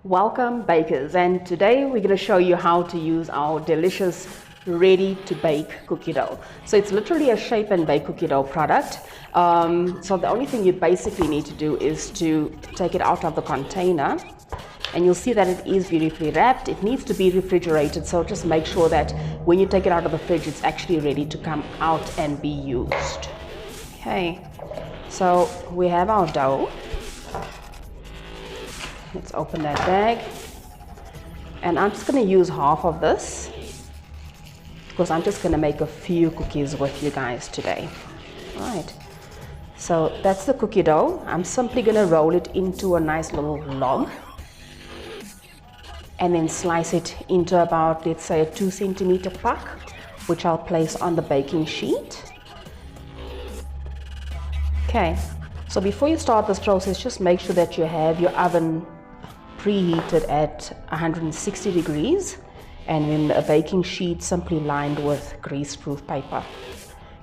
Welcome bakers, and today we're going to show you how to use our delicious ready to bake cookie dough. So it's literally a shape and bake cookie dough product. So the only thing you basically need to do is to take it out of the container, and you'll see that it is beautifully wrapped. It needs to be refrigerated, so just make sure that when you take it out of the fridge it's actually ready to come out and be used. Okay, so we have our dough. Let's open that bag, and I'm just going to use half of this because I'm just going to make a few cookies with you guys today. All right, so that's the cookie dough. I'm simply going to roll it into a nice little log and then slice it into about, let's say, a 2 centimeter puck, which I'll place on the baking sheet. Okay, so before you start this process, just make sure that you have your oven preheated at 160 degrees and then a baking sheet simply lined with grease-proof paper.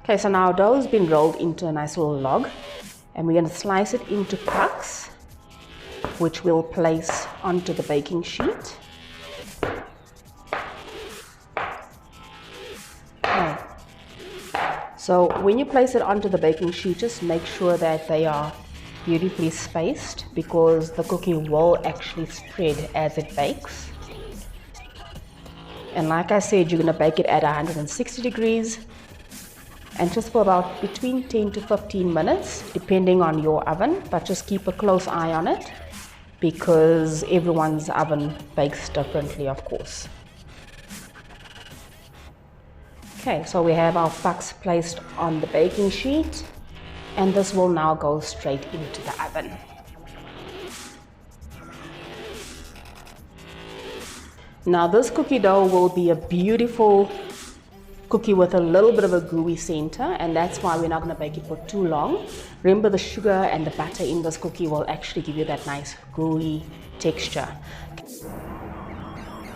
Okay, so now our dough has been rolled into a nice little log, and we're going to slice it into pucks, which we'll place onto the baking sheet. Okay. So when you place it onto the baking sheet, just make sure that they are beautifully spaced, because the cookie will actually spread as it bakes. And like I said, you're going to bake it at 160 degrees and just for about between 10 to 15 minutes depending on your oven, but just keep a close eye on it because everyone's oven bakes differently, of course. Okay, so we have our pucks placed on the baking sheet, and this will now go straight into the oven. Now this cookie dough will be a beautiful cookie with a little bit of a gooey center, and that's why we're not going to bake it for too long. Remember, the sugar and the butter in this cookie will actually give you that nice gooey texture.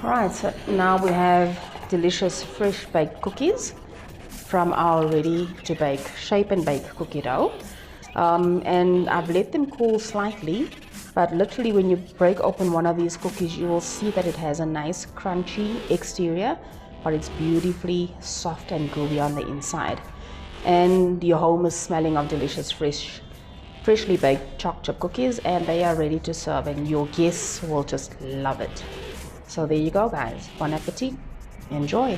Alright, so now we have delicious fresh baked cookies from our ready to bake shape and bake cookie dough, and I've let them cool slightly, but literally when you break open one of these cookies you will see that it has a nice crunchy exterior, but it's beautifully soft and gooey on the inside, and your home is smelling of delicious freshly baked choc chip cookies, and they are ready to serve, and your guests will just love it. So there you go guys, bon appetit, enjoy.